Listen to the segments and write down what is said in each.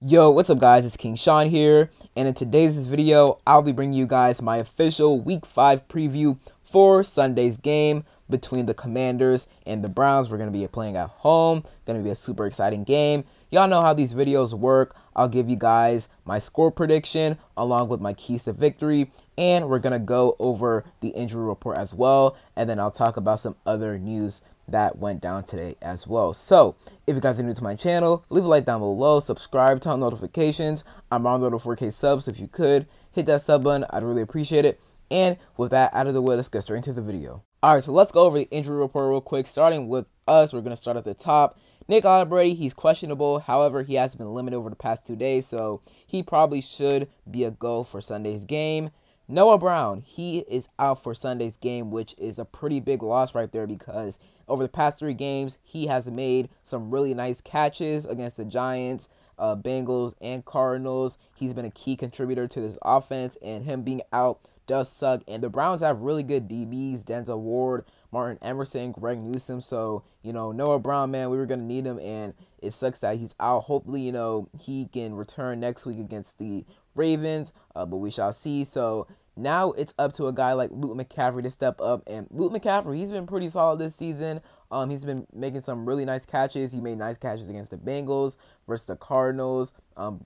Yo, what's up guys, it's King Sean here, and in today's video, I'll be bringing you guys my official Week 5 preview for Sunday's game between the Commanders and the Browns. We're going to be playing at home, going to be a super exciting game. Y'all know how these videos work. I'll give you guys my score prediction along with my keys to victory, and we're going to go over the injury report as well, and then I'll talk about some other news that went down today as well. So if you guys are new to my channel, leave a like down below, subscribe, turn on notifications. I'm on the 4K subs, so if you could hit that sub button, I'd really appreciate it. And with that out of the way, let's get straight into the video. Alright, so let's go over the injury report real quick. Starting with us, we're going to start at the top. Nick Albright, he's questionable. However, he has been limited over the past 2 days, so he probably should be a go for Sunday's game. Noah Brown, he is out for Sunday's game, which is a pretty big loss right there because over the past 3 games, he has made some really nice catches against the Giants, Bengals, and Cardinals. He's been a key contributor to this offense, and him being out does suck. And the Browns have really good DBs, Denzel Ward, Martin Emerson, Greg Newsome. So, Noah Brown, man, we were going to need him, and it sucks that he's out. Hopefully, he can return next week against the Ravens, but we shall see. So now it's up to a guy like Luke McCaffrey to step up, and Luke McCaffrey, he's been pretty solid this season. He's been making some really nice catches. He made nice catches against the Bengals versus the Cardinals,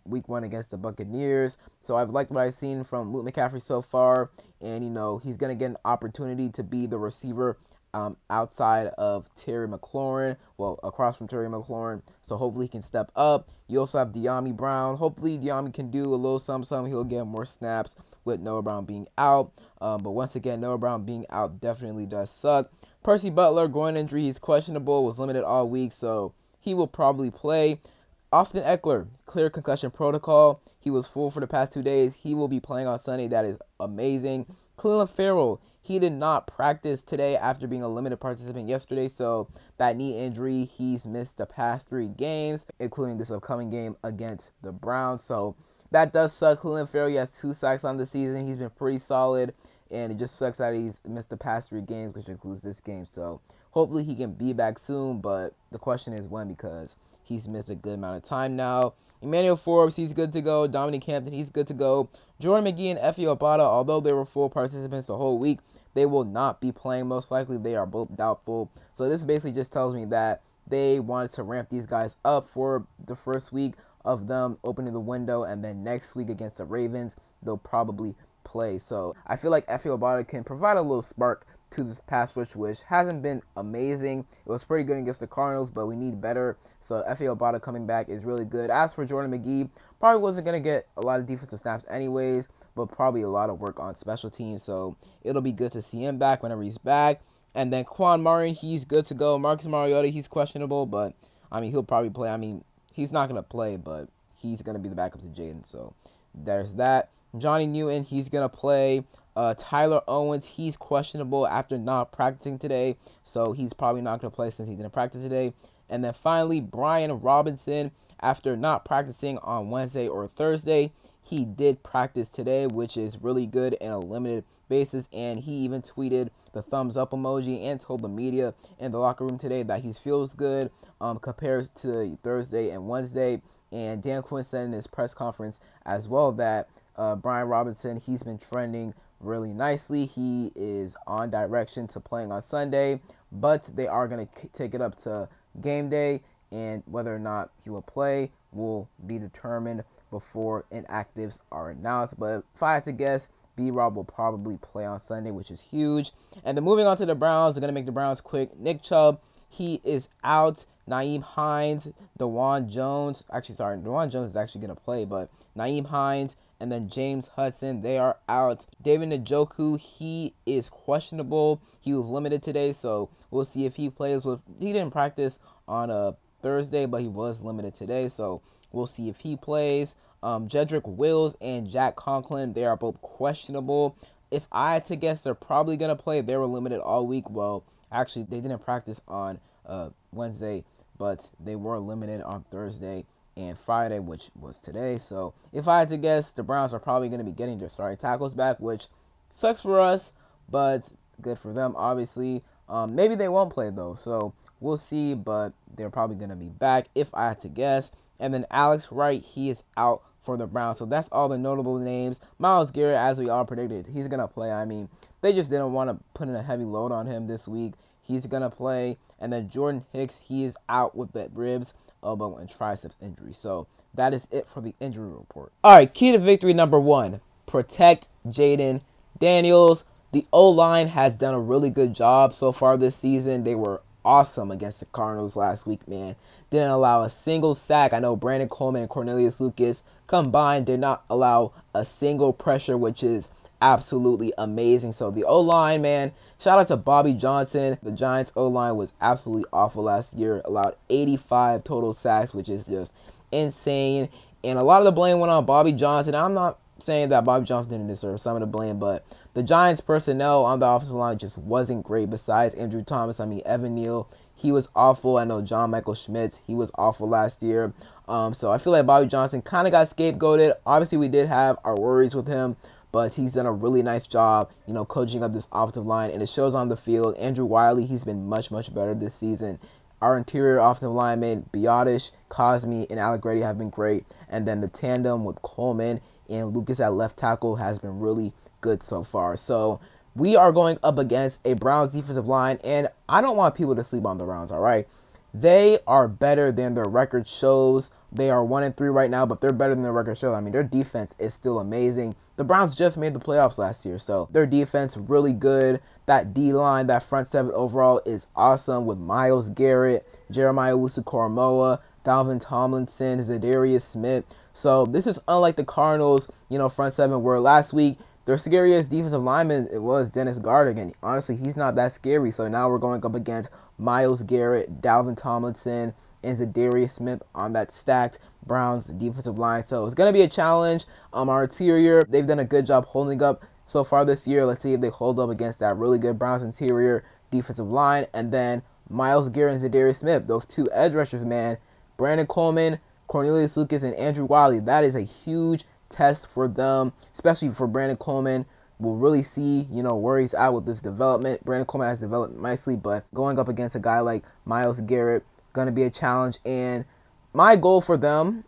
week 1 against the Buccaneers. So I've liked what I've seen from Luke McCaffrey so far, and he's gonna get an opportunity to be the receiver outside of Terry McLaurin, across from Terry McLaurin, so hopefully he can step up. You also have Dyami Brown. Hopefully Dyami can do a little something. He'll get more snaps with Noah Brown being out, but once again, Noah Brown being out definitely does suck. Percy Butler, groin injury, he's questionable, was limited all week, so he will probably play. Austin Ekeler, clear concussion protocol. He was full for the past 2 days. He will be playing on Sunday. That is amazing. Cleveland Farrell, he did not practice today after being a limited participant yesterday. So that knee injury, he's missed the past 3 games, including this upcoming game against the Browns. So that does suck. Cleveland Farrell, he has 2 sacks on the season. He's been pretty solid, and it just sucks that he's missed the past 3 games, which includes this game. So hopefully he can be back soon, but the question is when, because he's missed a good amount of time now. Emmanuel Forbes, he's good to go. Dominic Hampton, he's good to go. Jordan McGee and Efe Obada, although they were full participants the whole week, they will not be playing most likely. They are both doubtful. So this basically just tells me that they wanted to ramp these guys up for the first week of them opening the window, and then next week against the Ravens, they'll probably play. So I feel like Efe Obada can provide a little spark to this pass rush, which hasn't been amazing. It was pretty good against the Cardinals, but we need better. So Efe Obada coming back is really good. As for Jordan McGee, probably wasn't going to get a lot of defensive snaps anyways, but probably a lot of work on special teams. So it'll be good to see him back whenever he's back. And then Quan Martin, he's good to go. Marcus Mariota, he's questionable, but he'll probably play. He's not going to play, but he's going to be the backup to Jaden. So there's that. Johnny Newton, he's going to play. Tyler Owens, he's questionable after not practicing today, so he's probably not going to play since he didn't practice today. And then finally, Brian Robinson, after not practicing on Wednesday or Thursday, he did practice today, which is really good in a limited basis, and he even tweeted the thumbs up emoji and told the media in the locker room today that he feels good compared to Thursday and Wednesday. And Dan Quinn said in his press conference as well that Brian Robinson, he's been trending really nicely. He is on direction to playing on Sunday, but they are going to take it up to game day, and whether or not he will play will be determined before inactives are announced. But if I had to guess, B-Rob will probably play on Sunday, which is huge. And then moving on to the Browns, they're going to make the Browns quick. Nick Chubb, he is out. Nyheim Hines, DeJuan Jones is actually going to play, but Nyheim Hines and then James Hudson, they are out. David Njoku, he is questionable. He was limited today, so we'll see if he plays. He didn't practice on a Thursday, but he was limited today, so we'll see if he plays. Jedrick Wills and Jack Conklin, they are both questionable. If I had to guess, they're probably going to play. They were limited all week. Well, actually, they didn't practice on Wednesday, but they were limited on Thursday and Friday, which was today. So if I had to guess, the Browns are probably going to be getting their starting tackles back, which sucks for us, but good for them, obviously. Maybe they won't play, though, so We'll see, but they're probably going to be back if I had to guess. And then Alex Wright, he is out for the Browns. So that's all the notable names. Myles Garrett, as we all predicted, he's going to play. I mean, they just didn't want to put in a heavy load on him this week. He's going to play. And then Jordan Hicks, he is out with the ribs, elbow, and triceps injury. So that is it for the injury report. All right, key to victory number 1, protect Jayden Daniels. The O-line has done a really good job so far this season. They were awesome against the Cardinals last week, man. Didn't allow a single sack. I know Brandon Coleman and Cornelius Lucas combined did not allow a single pressure, which is absolutely amazing. So the O-line, man, shout out to Bobby Johnson. The Giants O-line was absolutely awful last year. Allowed 85 total sacks, which is just insane. And a lot of the blame went on Bobby Johnson. I'm not saying that Bobby Johnson didn't deserve some of the blame, but the Giants personnel on the offensive line just wasn't great. Besides Andrew Thomas, I mean, Evan Neal, he was awful. I know John Michael Schmitz, he was awful last year. So I feel like Bobby Johnson kind of got scapegoated. Obviously, we did have our worries with him, but he's done a really nice job, you know, coaching up this offensive line, and it shows on the field. Andrew Wiley, he's been much, much better this season. Our interior offensive linemen, Biotish, Cosme, and Allegretti have been great. And then the tandem with Coleman and Lucas at left tackle has been really good so far. So we are going up against a Browns defensive line, and I don't want people to sleep on the Browns, all right? They are better than their record shows. They are 1-3 right now, but they're better than their record shows. I mean, their defense is still amazing. The Browns just made the playoffs last year, so their defense really good. That D-line, that front seven overall is awesome with Myles Garrett, Jeremiah Owusu-Koramoah, Dalvin Tomlinson, Zadarius Smith. So this is unlike the Cardinals, you know, front seven, where last week their scariest defensive lineman, it was Dennis Gardeck, and honestly, he's not that scary. So now we're going up against Myles Garrett, Dalvin Tomlinson, and Zadarius Smith on that stacked Browns defensive line. So it's going to be a challenge. Our interior, they've done a good job holding up so far this year. Let's see if they hold up against that really good Browns interior defensive line. And then Myles Garrett and Zadarius Smith, those two edge rushers, man. Brandon Coleman, Cornelius Lucas, and Andrew Wiley. That is a huge test for them, especially for Brandon Coleman. We'll really see, you know, where he's at with this development. Brandon Coleman has developed nicely, but going up against a guy like Myles Garrett, going to be a challenge. And my goal for them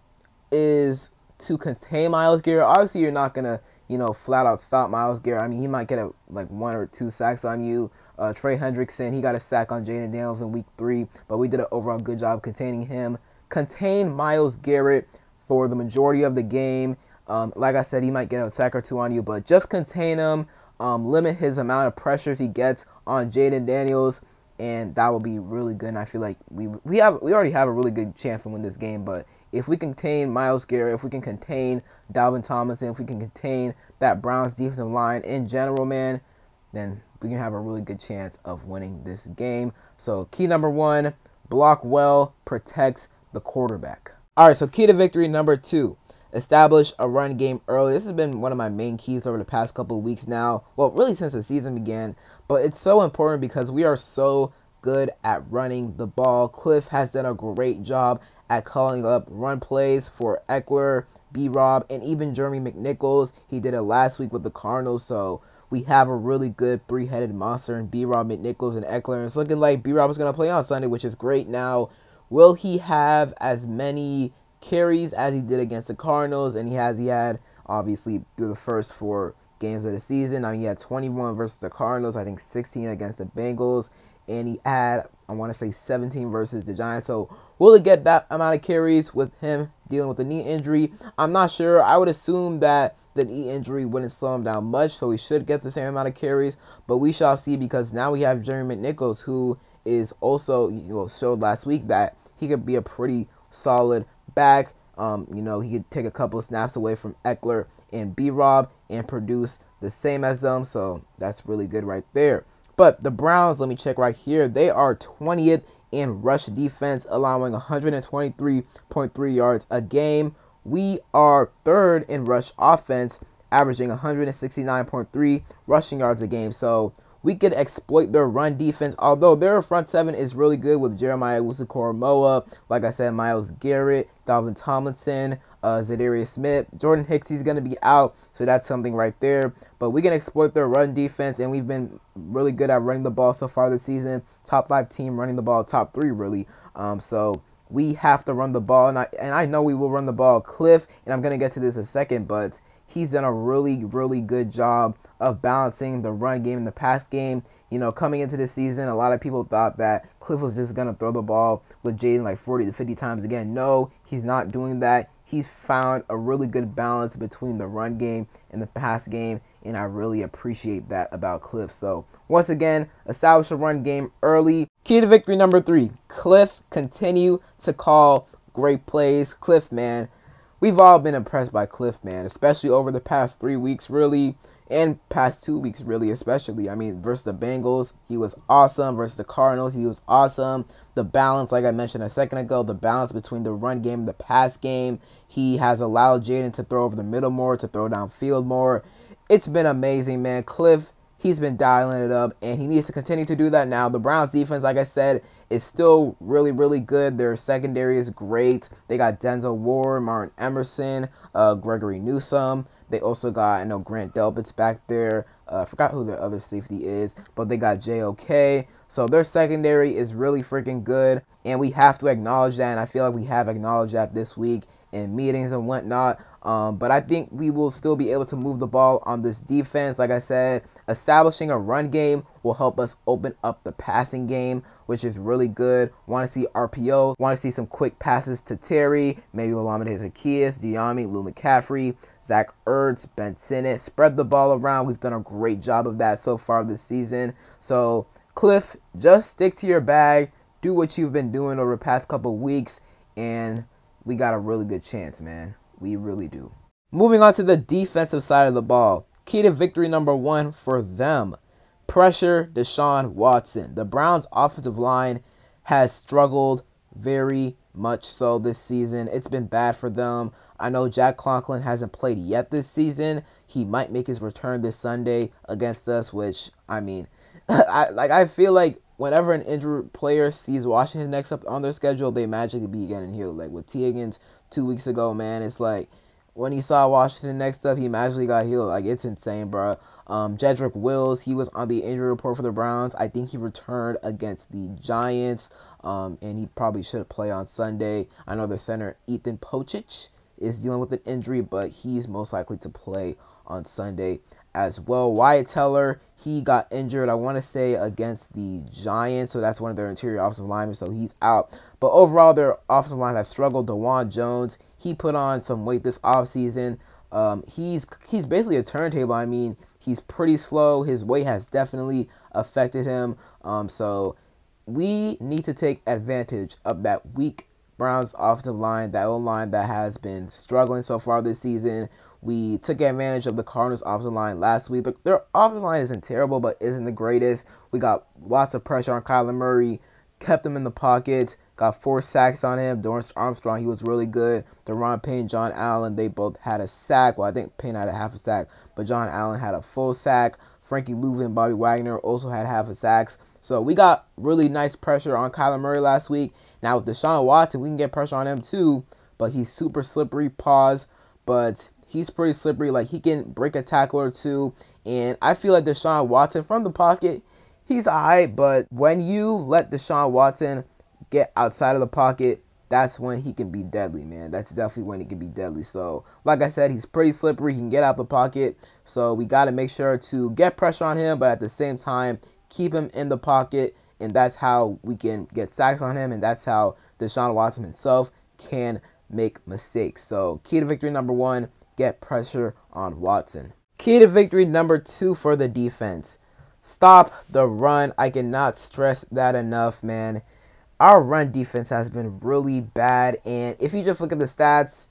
is to contain Myles Garrett. Obviously, you're not going to, you know, flat out stop Myles Garrett. I mean, he might get like 1 or 2 sacks on you. Trey Hendrickson, he got a sack on Jayden Daniels in week 3, but we did an overall good job containing him. Contain Myles Garrett for the majority of the game. Like I said, he might get a sack or 2 on you, but just contain him. Limit his amount of pressures he gets on Jayden Daniels, and that will be really good. And I feel like we already have a really good chance to win this game. But if we contain Myles Garrett, if we can contain Dalvin Tomlinson, if we can contain that Browns defensive line in general, man, then we can have a really good chance of winning this game. So key number 1, block well, protect the quarterback. All right, so key to victory number 2. Establish a run game early. This has been one of my main keys over the past couple of weeks now. Well, really since the season began. But it's so important because we are so good at running the ball. Cliff has done a great job at calling up run plays for Eckler, B-Rob, and even Jeremy McNichols. He did it last week with the Cardinals. So we have a really good 3-headed monster in B-Rob, McNichols, and Eckler. And it's looking like B-Rob is going to play on Sunday, which is great. Now, will he have as many carries as he did against the Cardinals? And he had obviously through the first 4 games of the season. I mean, he had 21 versus the Cardinals, I think 16 against the Bengals, and he had, I want to say, 17 versus the Giants. So will he get that amount of carries with him dealing with a knee injury? I'm not sure. I would assume that the knee injury wouldn't slow him down much, so he should get the same amount of carries, but we shall see, because now we have Jeremy McNichols, who is also, you know, showed last week that he could be a pretty solid back. You know, he could take a couple of snaps away from Eckler and B-Rob and produce the same as them. So that's really good right there. But the Browns, let me check right here. They are 20th in rush defense, allowing 123.3 yards a game. We are 3rd in rush offense, averaging 169.3 rushing yards a game. So we could exploit their run defense, although their front 7 is really good with Jeremiah Owusu-Koramoah, like I said, Myles Garrett, Dalvin Tomlinson, Zadarius Smith. Jordan Hicks, he's going to be out, so that's something right there. But we can exploit their run defense, and we've been really good at running the ball so far this season. Top 5 team running the ball, top 3 really. So we have to run the ball, and I know we will run the ball. Cliff, and I'm going to get to this in a second, but he's done a really, really good job of balancing the run game and the pass game. You know, coming into this season, a lot of people thought that Cliff was just going to throw the ball with Jaden like 40 to 50 times again. No, he's not doing that. He's found a really good balance between the run game and the pass game, and I really appreciate that about Cliff. So, once again, establish a run game early. Key to victory number 3, Cliff, continue to call great plays. Cliff, man, we've all been impressed by Cliff, man, especially over the past 3 weeks, really, and past 2 weeks, really, especially. I mean, versus the Bengals, he was awesome. Versus the Cardinals, he was awesome. The balance, like I mentioned a second ago, the balance between the run game and the pass game, he has allowed Jaden to throw over the middle more, to throw downfield more. It's been amazing, man. Cliff, he's been dialing it up, and he needs to continue to do that now. The Browns defense, like I said, is still really, really good. Their secondary is great. They got Denzel Ward, Martin Emerson, Gregory Newsome. They also got, I know, Grant Delpit's back there. I forgot who their other safety is, but they got JOK. So their secondary is really freaking good, and we have to acknowledge that, and I feel like we have acknowledged that this week in meetings and whatnot. But I think we will still be able to move the ball on this defense. Like I said, establishing a run game will help us open up the passing game, which is really good. Want to see RPOs, want to see some quick passes to Terry, maybe Olamide Zaccheaus, Diami, Lou McCaffrey, Zach Ertz, Ben Sinnott. Spread the ball around. We've done a great job of that so far this season. So, Cliff, just stick to your bag. Do what you've been doing over the past couple weeks, and we got a really good chance, man. We really do. Moving on to the defensive side of the ball. Key to victory number 1 for them. Pressure Deshaun Watson. The Browns' offensive line has struggled very much so this season. It's been bad for them. I know Jack Conklin hasn't played yet this season. He might make his return this Sunday against us, which, I mean, I feel like whenever an injured player sees Washington next up on their schedule, they magically be getting healed. Like with T. Higgins 2 weeks ago, man, it's like when he saw Washington next up, he magically got healed. Like, it's insane, bro. Jedrick Wills, he was on the injury report for the Browns. I think he returned against the Giants, and he probably should play on Sunday. I know the center, Ethan Pocic, is dealing with an injury, but he's most likely to play on Sunday as well. Wyatt Teller, he got injured, I want to say, against the Giants, so that's one of their interior offensive linemen, so he's out. But overall, their offensive line has struggled. DeJuan Jones, he put on some weight this offseason. He's basically a turntable. I mean, he's pretty slow. His weight has definitely affected him. So we need to take advantage of that weak Browns offensive line, that O-line that has been struggling so far this season. We took advantage of the Cardinals offensive line last week. Their offensive line isn't terrible, but isn't the greatest. We got lots of pressure on Kyler Murray, kept him in the pocket, got 4 sacks on him. Dorrance Armstrong, he was really good. Deron Payne, John Allen, they both had a sack. Well, I think Payne had a half a sack, but John Allen had a full sack. Frankie Louvu and Bobby Wagner also had half a sacks. So we got really nice pressure on Kyler Murray last week. Now with Deshaun Watson, we can get pressure on him too, but he's super slippery, but he's pretty slippery. Like, he can break a tackle or two, and I feel like Deshaun Watson from the pocket, he's alright, but when you let Deshaun Watson get outside of the pocket, that's when he can be deadly, man. That's definitely when he can be deadly. So, like I said, he's pretty slippery. He can get out the pocket. So, we got to make sure to get pressure on him, but at the same time, keep him in the pocket. And that's how we can get sacks on him. And that's how Deshaun Watson himself can make mistakes. So, key to victory number 1, get pressure on Watson. Key to victory number 2 for the defense. Stop the run. I cannot stress that enough, man. Our run defense has been really bad, and if you just look at the stats,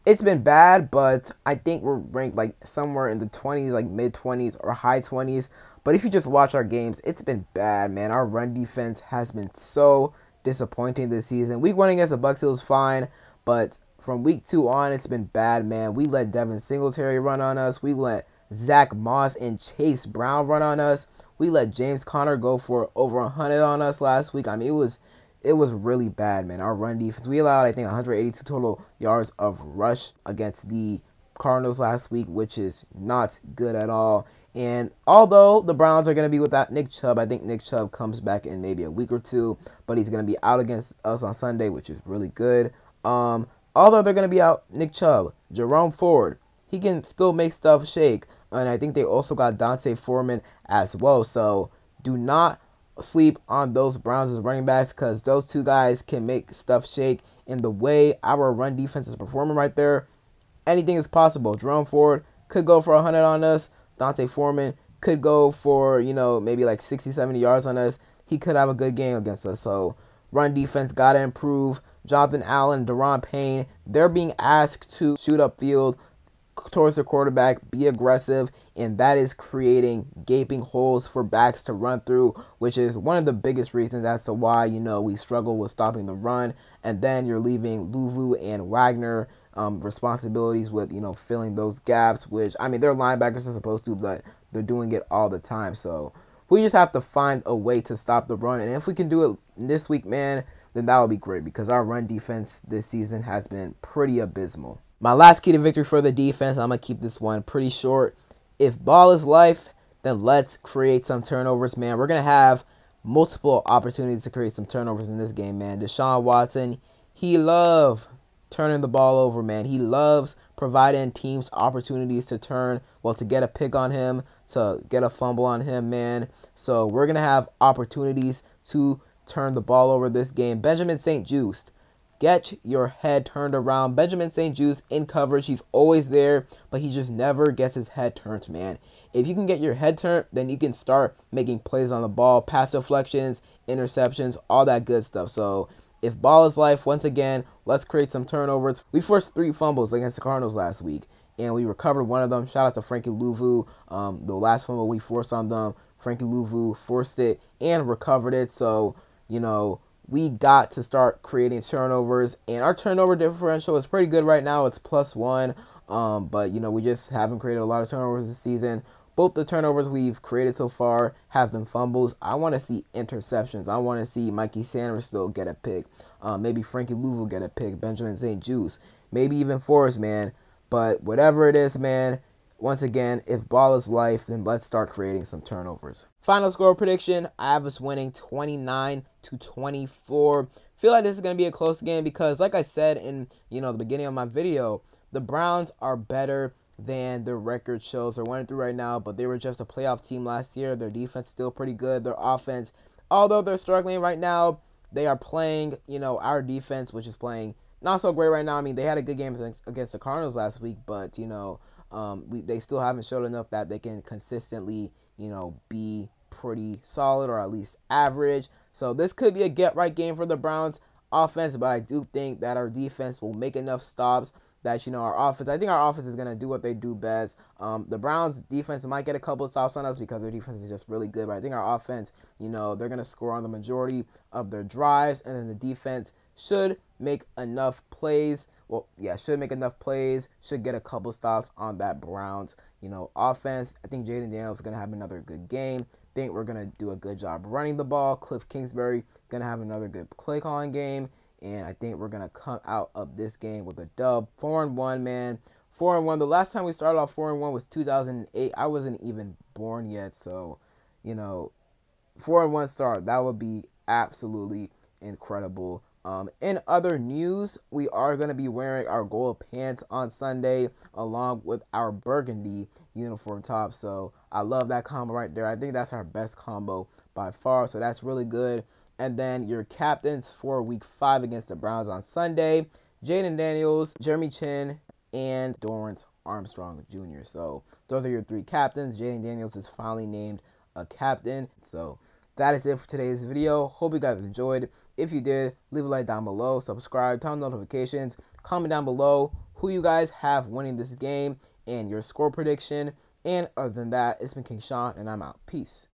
it's been bad, but I think we're ranked like somewhere in the 20s, like mid-20s or high 20s. But if you just watch our games, it's been bad, man. Our run defense has been so disappointing this season. Week 1 against the Bucs, it was fine, but from week 2 on, it's been bad, man. We let Devin Singletary run on us. We let Zach Moss and Chase Brown run on us. We let James Conner go for over 100 on us last week. I mean, it was really bad, man. Our run defense, we allowed, I think, 182 total yards of rush against the Cardinals last week, which is not good at all. And although the Browns are going to be without Nick Chubb, I think Nick Chubb comes back in maybe a week or two, but he's going to be out against us on Sunday, which is really good. Although they're going to be out Nick Chubb, Jerome Ford, he can still make stuff shake. And I think they also got D'Onta Foreman as well. So do not sleep on those Browns as running backs, because those two guys can make stuff shake. In the way our run defense is performing right there, anything is possible. Jerome Ford could go for 100 on us. D'Onta Foreman could go for, maybe like 60, 70 yards on us. He could have a good game against us. So run defense got to improve. Jonathan Allen, Daron Payne, they're being asked to shoot upfield towards the quarterback, be aggressive, and that is creating gaping holes for backs to run through, which is one of the biggest reasons as to why, we struggle with stopping the run. And then you're leaving Luvu and Wagner responsibilities with, filling those gaps, which, I mean, they're linebackers are supposed to, but they're doing it all the time. So we just have to find a way to stop the run. And if we can do it this week, man, then that would be great, because our run defense this season has been pretty abysmal. My last key to victory for the defense, I'm going to keep this one pretty short. If ball is life, then let's create some turnovers, man. We're going to have multiple opportunities to create some turnovers in this game, man. Deshaun Watson, he loves turning the ball over, man. He loves providing teams opportunities to to get a pick on him, to get a fumble on him, man. So we're going to have opportunities to turn the ball over this game. Benjamin St-Juste, get your head turned around. Benjamin St-Juste in coverage, he's always there, but he just never gets his head turned, man. If you can get your head turned, then you can start making plays on the ball, pass deflections, interceptions, all that good stuff. So if ball is life, once again, let's create some turnovers. We forced 3 fumbles against the Cardinals last week, and we recovered one of them. Shout out to Frankie Luvu. The last fumble we forced on them, Frankie Luvu forced it and recovered it. So, we got to start creating turnovers, and our turnover differential is pretty good right now. It's +1, but, we just haven't created a lot of turnovers this season. Both the turnovers we've created so far have been fumbles. I want to see interceptions. I want to see Mikey Sanders still get a pick. Maybe Frankie Louvu get a pick. Benjamin St-Juste. Maybe even Forrest, man. But whatever it is, man, once again, if ball is life, then let's start creating some turnovers. Final score prediction, I have us winning 29-24. Feel like this is going to be a close game because, like I said in, the beginning of my video, the Browns are better than their record shows. They're 1-3 right now, but they were just a playoff team last year. Their defense still pretty good. Their offense, although they're struggling right now, they are playing, our defense, which is playing not so great right now. I mean, they had a good game against the Cardinals last week, but, they still haven't showed enough that they can consistently, be pretty solid or at least average. So this could be a get-right game for the Browns offense, but I do think that our defense will make enough stops that, our offense, I think our offense is going to do what they do best. The Browns defense might get a couple of stops on us because their defense is just really good, but I think our offense, they're going to score on the majority of their drives, and then the defense should make enough plays. Well, yeah, should make enough plays, should get a couple stops on that Browns, offense. I think Jayden Daniels is going to have another good game. I think we're going to do a good job running the ball. Cliff Kingsbury going to have another good play calling game. And I think we're going to come out of this game with a dub. 4-1, man. 4-1. The last time we started off 4-1 was 2008. I wasn't even born yet. So, 4-1 start. That would be absolutely incredible. In other news, we are going to be wearing our gold pants on Sunday along with our burgundy uniform top. So I love that combo right there. I think that's our best combo by far. So that's really good. And then your captains for Week 5 against the Browns on Sunday, Jayden Daniels, Jeremy Chin, and Dorrance Armstrong Jr. So those are your 3 captains. Jayden Daniels is finally named a captain. So that is it for today's video. Hope you guys enjoyed. If you did, leave a like down below, subscribe, turn on notifications, comment down below who you guys have winning this game and your score prediction. And other than that, it's been King Sean, and I'm out. Peace.